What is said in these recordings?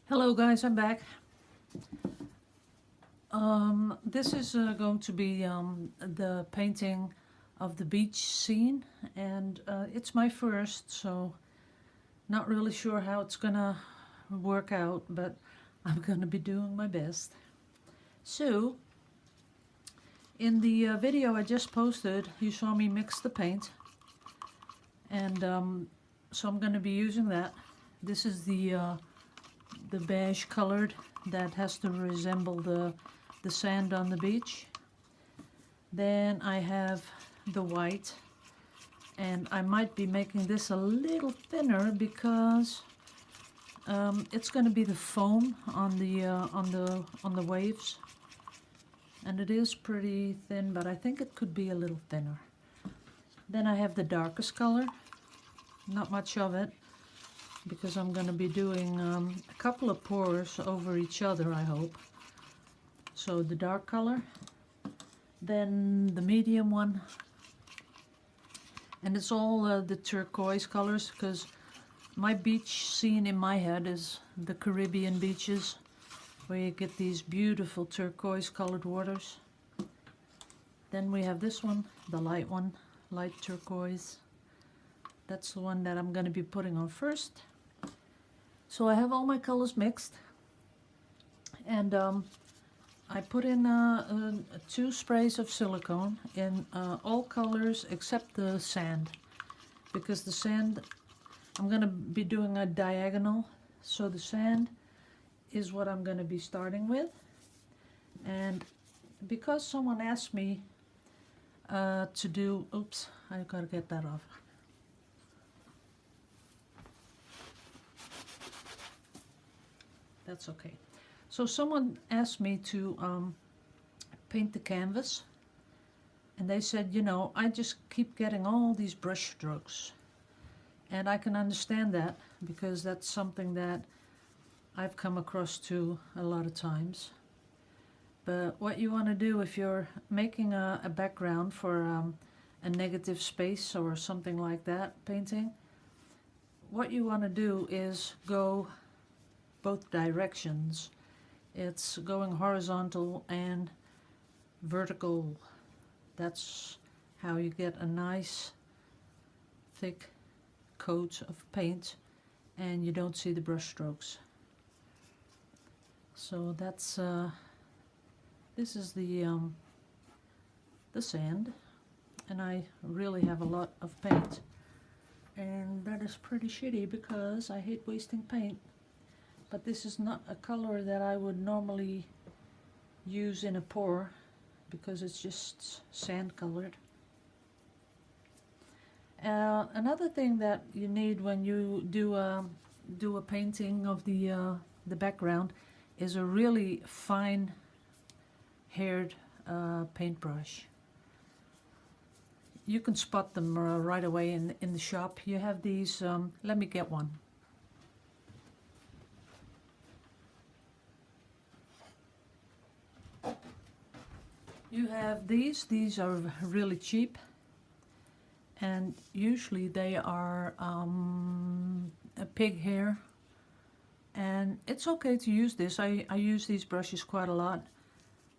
Hello guys, I'm back. This is going to be the painting of the beach scene, and it's my first, so not really sure how it's gonna work out, but I'm gonna be doing my best. So, in the video I just posted, you saw me mix the paint, and so I'm gonna be using that. This is the beige colored that has to resemble the sand on the beach. Then I have the white, and I might be making this a little thinner because it's going to be the foam on the waves, and it is pretty thin, but I think it could be a little thinner. Then I have the darkest color, not much of it, because I'm going to be doing a couple of pours over each other, I hope. So the dark color, then the medium one, and it's all the turquoise colors, because my beach scene in my head is the Caribbean beaches, where you get these beautiful turquoise colored waters. Then we have this one, the light one, light turquoise. That's the one that I'm going to be putting on first. So I have all my colors mixed, and I put in 2 sprays of silicone in all colors except the sand, because the sand, I'm going to be doing a diagonal, so the sand is what I'm going to be starting with. And because someone asked me to do, oops, I gotta get that off. That's okay. So someone asked me to paint the canvas, and they said, you know, I just keep getting all these brush strokes. And I can understand that, because that's something that I've come across to a lot of times. But what you want to do if you're making a background for a negative space or something like that painting, what you want to do is go both directions. It's going horizontal and vertical. That's how you get a nice thick coat of paint and you don't see the brush strokes. So that's this is the sand, and I really have a lot of paint, and that is pretty shitty because I hate wasting paint. But this is not a color that I would normally use in a pour, because it's just sand colored. Another thing that you need when you do a painting of the background is a really fine haired paintbrush. You can spot them right away in the shop. You have these, let me get one. You have these are really cheap, and usually they are a pig hair, and it's okay to use this. I use these brushes quite a lot,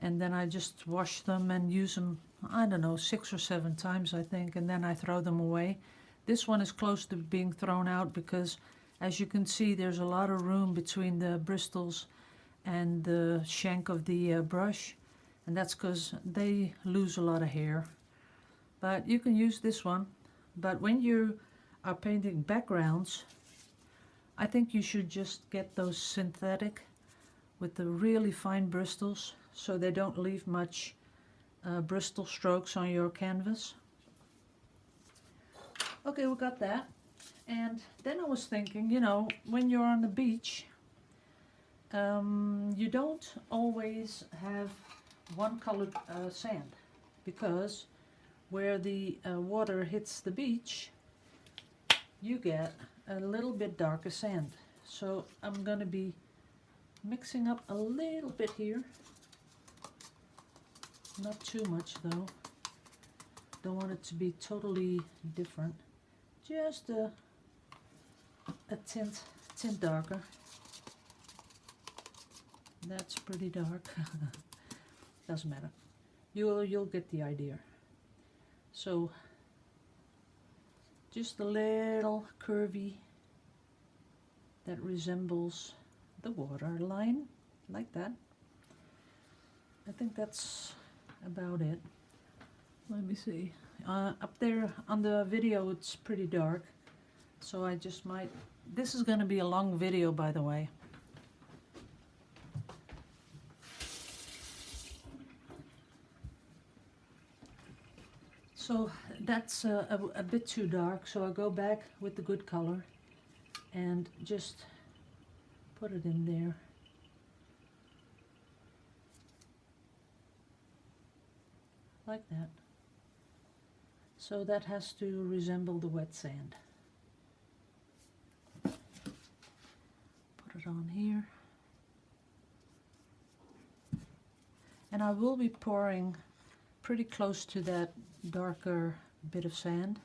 and then I just wash them and use them, I don't know, 6 or 7 times I think, and then I throw them away. This one is close to being thrown out because, as you can see, there's a lot of room between the bristles and the shank of the brush. And that's because they lose a lot of hair. But you can use this one. But when you are painting backgrounds, I think you should just get those synthetic with the really fine bristles, so they don't leave much bristle strokes on your canvas. Okay, we got that. And then I was thinking, you know, when you're on the beach, you don't always have one colored sand, because where the water hits the beach, you get a little bit darker sand. So I'm going to be mixing up a little bit here, not too much though. Don't want it to be totally different, just a tint darker. That's pretty dark. Doesn't matter. You'll get the idea. So just a little curvy that resembles the water line, like that. I think that's about it. Let me see. Up there on the video it's pretty dark, so I just might... This is going to be a long video, by the way. So that's a bit too dark, so I go back with the good color and just put it in there. Like that. So that has to resemble the wet sand. Put it on here. And I will be pouring pretty close to that darker bit of sand.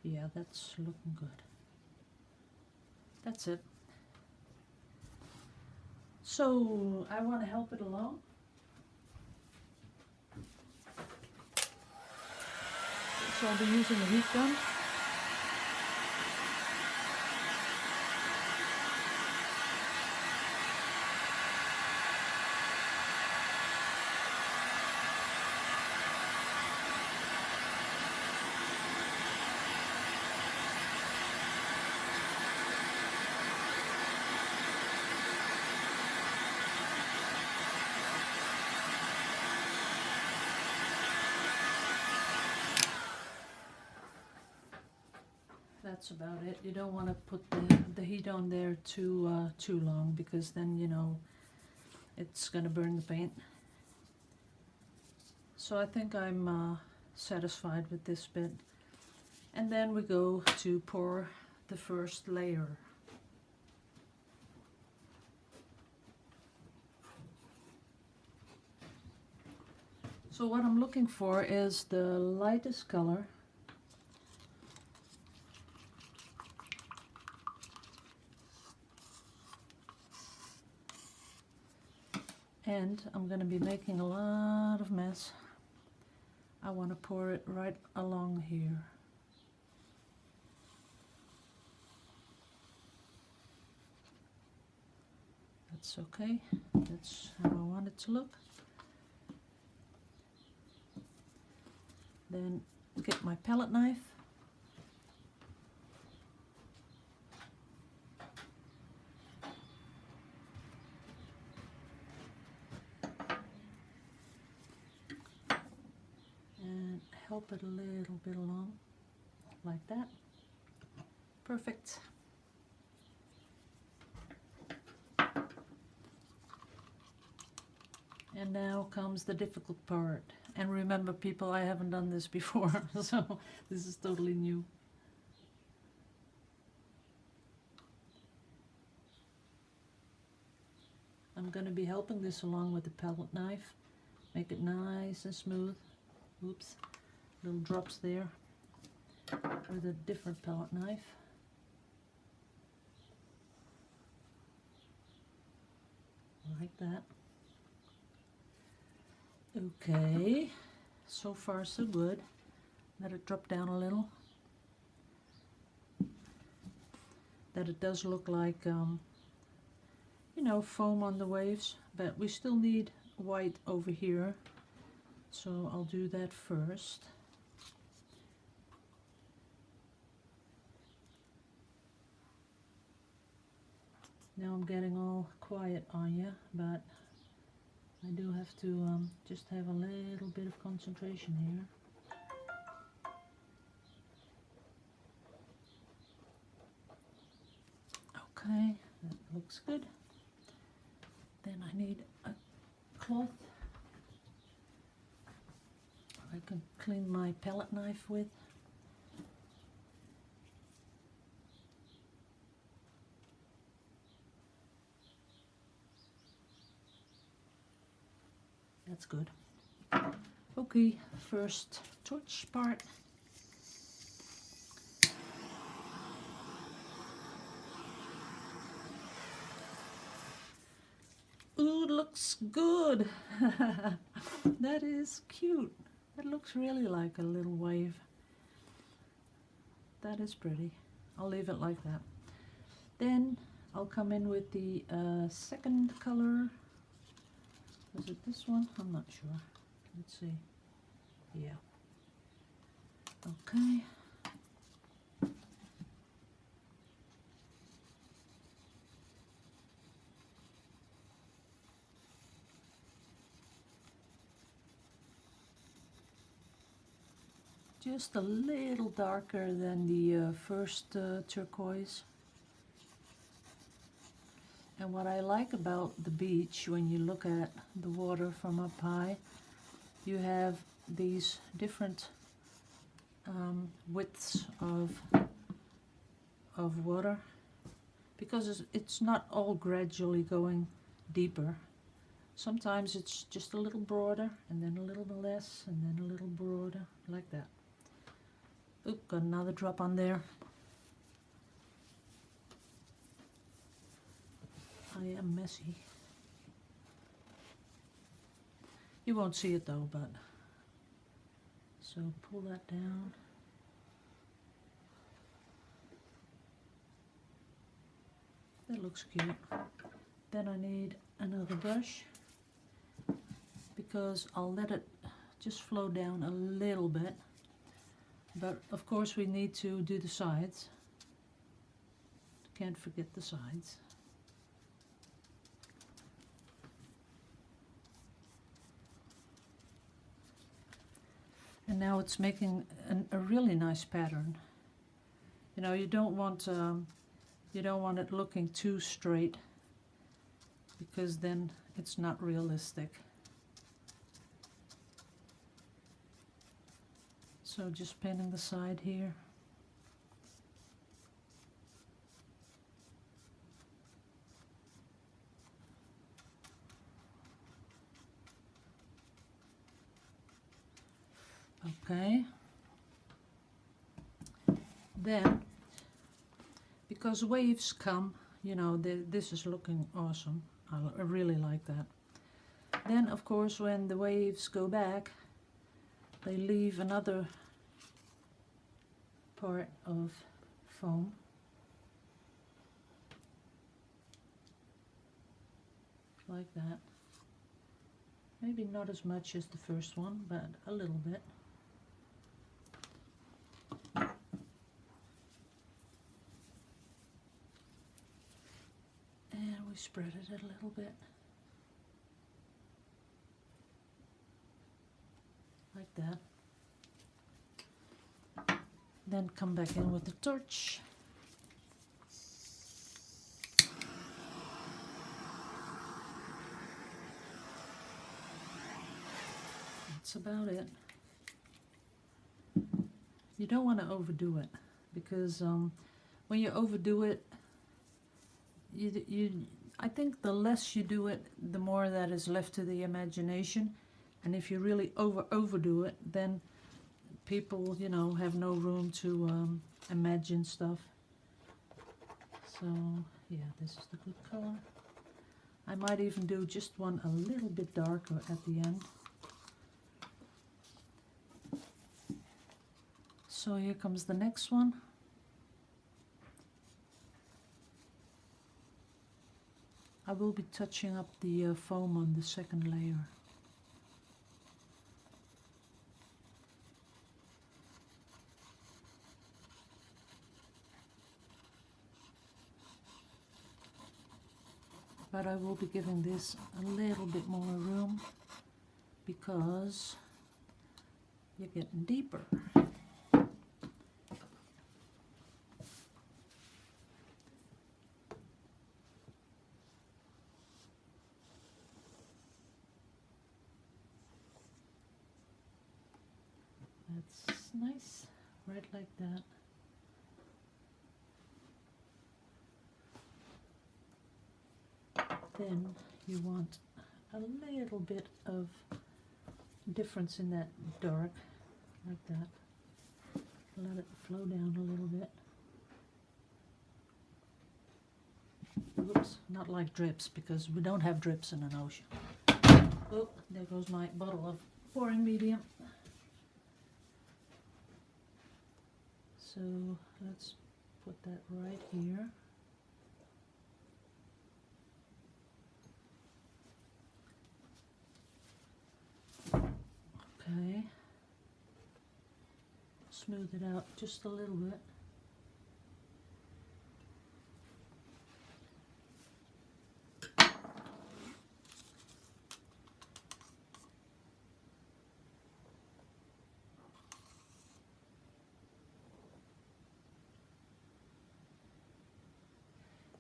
Yeah, that's looking good. That's it. So I want to help it along. So I'll be using a heat gun. That's about it. You don't want to put the heat on there too long, because then, you know, it's going to burn the paint. So I think I'm satisfied with this bit. And then we go to pour the first layer. So what I'm looking for is the lightest color. And I'm going to be making a lot of mess. I want to pour it right along here. That's okay. That's how I want it to look. Then get my palette knife. Help it a little bit along, like that. Perfect. And now comes the difficult part. And remember, people, I haven't done this before, so this is totally new. I'm going to be helping this along with the palette knife. Make it nice and smooth. Oops. Little drops there with a different palette knife. Like that. Okay, so far so good. Let it drop down a little. That it does look like, you know, foam on the waves, but we still need white over here. So I'll do that first. Now I'm getting all quiet on you, but I do have to just have a little bit of concentration here. Okay, that looks good. Then I need a cloth I can clean my palette knife with. That's good. Okay, first torch part. Ooh, looks good. That is cute. That looks really like a little wave. That is pretty. I'll leave it like that. Then I'll come in with the second color. Was it this one? I'm not sure. Let's see. Yeah. Okay. Just a little darker than the first turquoise. And what I like about the beach, when you look at the water from up high, you have these different widths of water, because it's not all gradually going deeper. Sometimes it's just a little broader, and then a little less, and then a little broader, like that. Oop, got another drop on there. I am messy. You won't see it though, but so pull that down. That looks cute. Then I need another brush, because I'll let it just flow down a little bit. But of course we need to do the sides. Can't forget the sides. And now it's making a really nice pattern. You know, you don't want it looking too straight, because then it's not realistic. So just painting the side here. Okay. Then, because waves come, you know, this is looking awesome. I really like that. Then, of course, when the waves go back, they leave another part of foam. Like that. Maybe not as much as the first one, but a little bit. And we spread it a little bit. Like that. Then come back in with the torch. That's about it. You don't want to overdo it, because when you overdo it, I think the less you do it, the more that is left to the imagination. And if you really overdo it, then people, you know, have no room to imagine stuff. So yeah, this is the good color. I might even do just one a little bit darker at the end. So here comes the next one. I will be touching up the foam on the second layer. But I will be giving this a little bit more room, because you're getting deeper. That's nice, right like that. Then you want a little bit of difference in that dark, like that. Let it flow down a little bit. Oops, not like drips, because we don't have drips in an ocean. Oh, there goes my bottle of pouring medium. So let's put that right here. Okay. Smooth it out just a little bit.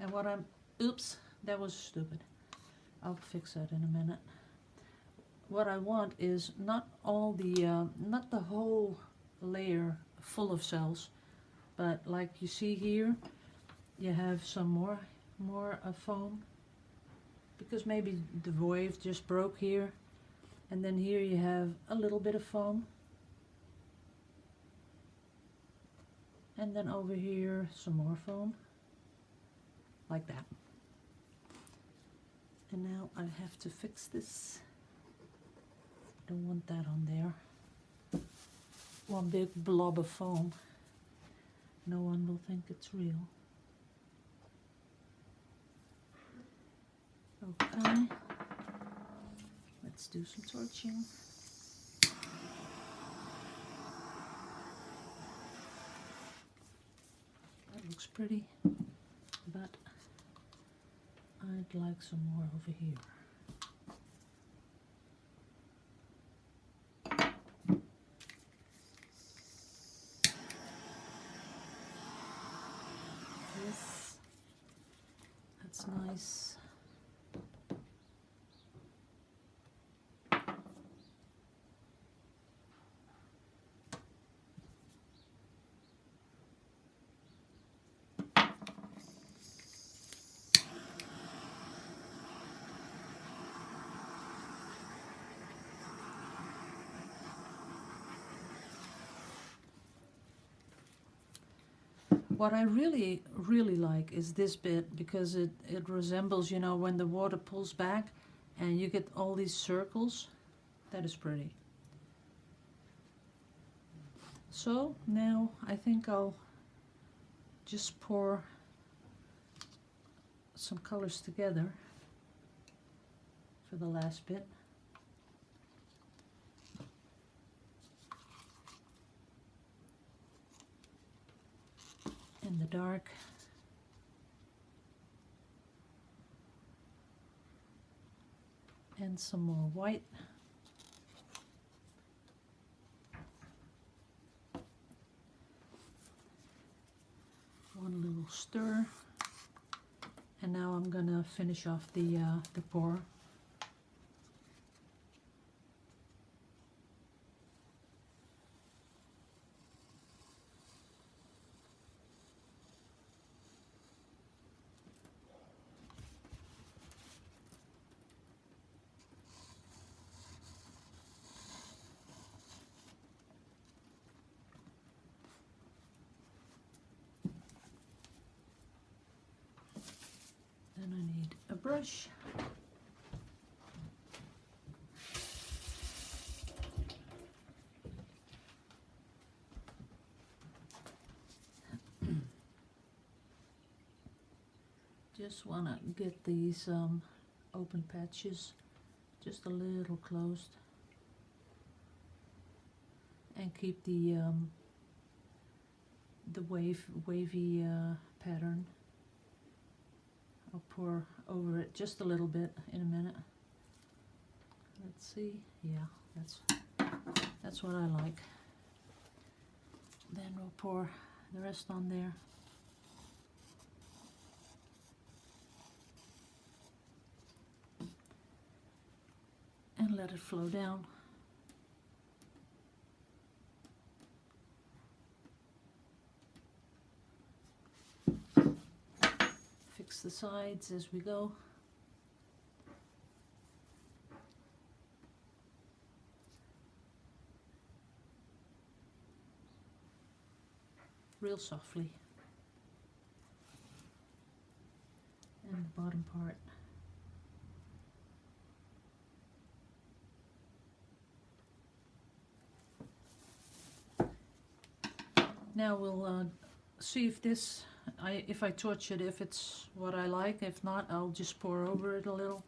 And what I'm, oops, that was stupid. I'll fix that in a minute. What I want is not all the, not the whole layer full of cells, but like you see here, you have some more foam, because maybe the wave just broke here, and then here you have a little bit of foam, and then over here some more foam, like that. And now I have to fix this. Don't want that on there. One big blob of foam. No one will think it's real. Okay. Let's do some torching. That looks pretty, but I'd like some more over here. Yes, that's nice. What I really like is this bit, because it resembles, you know, when the water pulls back and you get all these circles. That is pretty. So now I think I'll just pour some colors together for the last bit. In the dark. And some more white. One little stir. And now I'm gonna finish off the pour. Then I need a brush. Just want to get these open patches just a little closed, and keep the wavy pattern. I'll pour over it just a little bit in a minute. Let's see. Yeah, that's what I like. Then we'll pour the rest on there. And let it flow down. Fix the sides as we go. real softly. And the bottom part. Now we'll see if this, if I torch it, if it's what I like. If not, I'll just pour over it a little.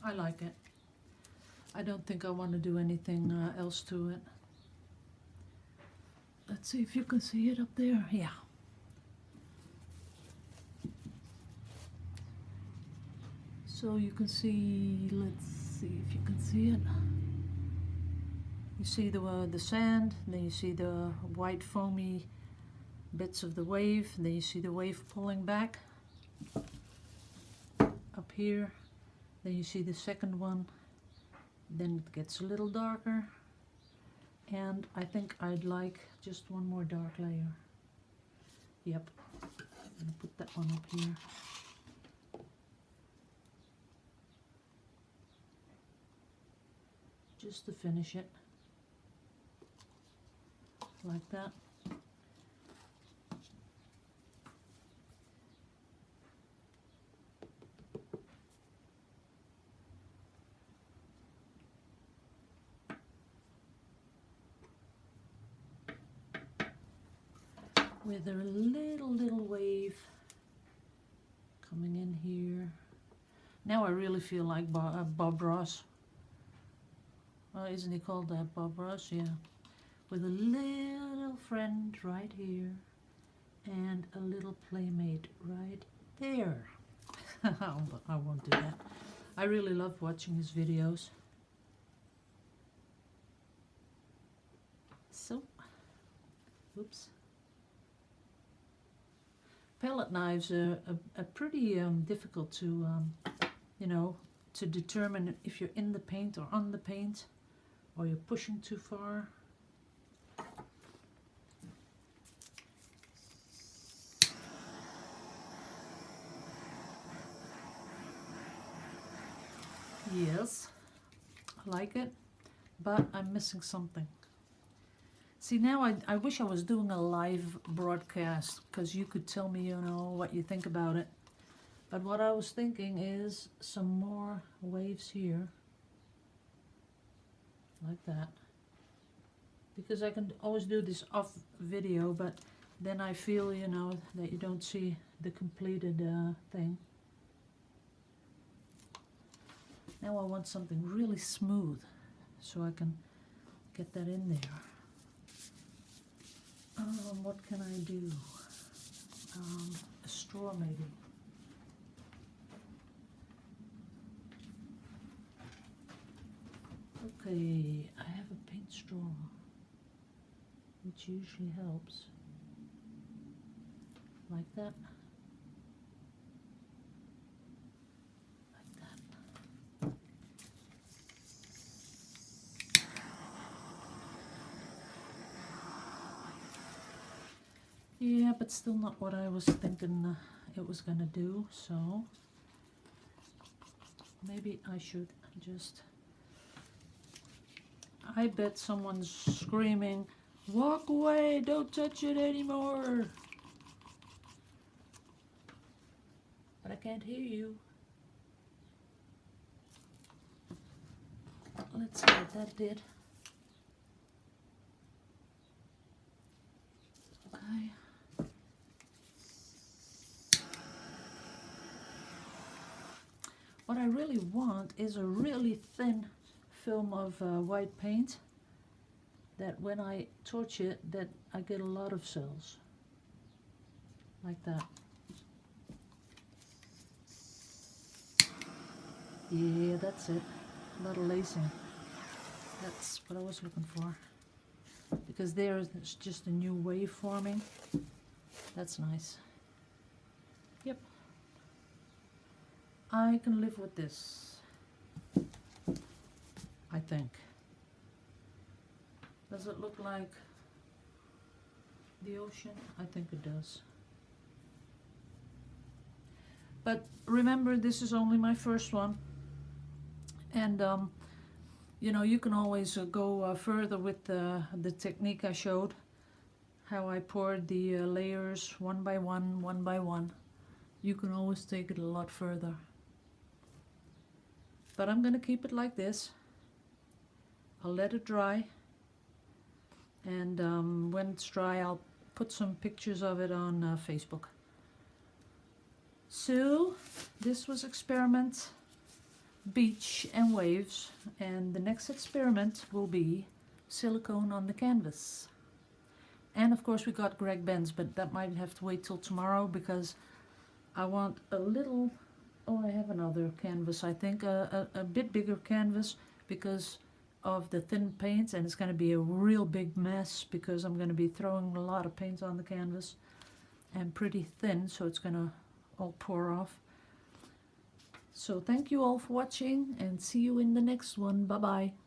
I like it. I don't think I want to do anything else to it. Let's see if you can see it up there. Yeah. So you can see, let's see if you can see it. You see the sand, then you see the white foamy bits of the wave, then you see the wave pulling back up here. Then you see the second one, then it gets a little darker, and I think I'd like just one more dark layer. Yep, I'm gonna put that one up here. Just to finish it, like that. With a little wave coming in here. Now I really feel like Bob Ross. Isn't he called that, Bob Ross? Yeah. With a little friend right here and a little playmate right there. I won't do that. I really love watching his videos. So, oops. Palette knives are pretty difficult to, you know, to determine if you're in the paint or on the paint, or you're pushing too far. Yes, I like it, but I'm missing something. See, now I wish I was doing a live broadcast, because you could tell me, you know, what you think about it. But what I was thinking is some more waves here, like that. Because I can always do this off video, but then I feel, you know, that you don't see the completed thing. Now I want something really smooth, so I can get that in there. What can I do? A straw maybe. Okay, I have a paint straw, which usually helps. Like that. Like that. Yeah, but still not what I was thinking it was gonna do, so maybe I should just... I bet someone's screaming, "Walk away, don't touch it anymore." But I can't hear you. Let's see what that did. Okay. What I really want is a really thin film of white paint, that when I torch it, that I get a lot of cells. Like that. Yeah, that's it. A lot of lacing. That's what I was looking for. Because there's just a new wave forming. That's nice. Yep. I can live with this, I think. Does it look like the ocean? I think it does. But remember, this is only my first one. And you know, you can always go further with the technique I showed, how I poured the layers one by one, one by one. You can always take it a lot further. But I'm going to keep it like this. I'll let it dry. And when it's dry, I'll put some pictures of it on Facebook. So, this was experiment beach and waves, and the next experiment will be silicone on the canvas. And of course we got Greg Benz, but that might have to wait till tomorrow because I want a little, oh, I have another canvas, I think, a bit bigger canvas because of the thin paint, and it's going to be a real big mess because I'm going to be throwing a lot of paint on the canvas and pretty thin, so it's going to all pour off. So thank you all for watching and see you in the next one. Bye bye.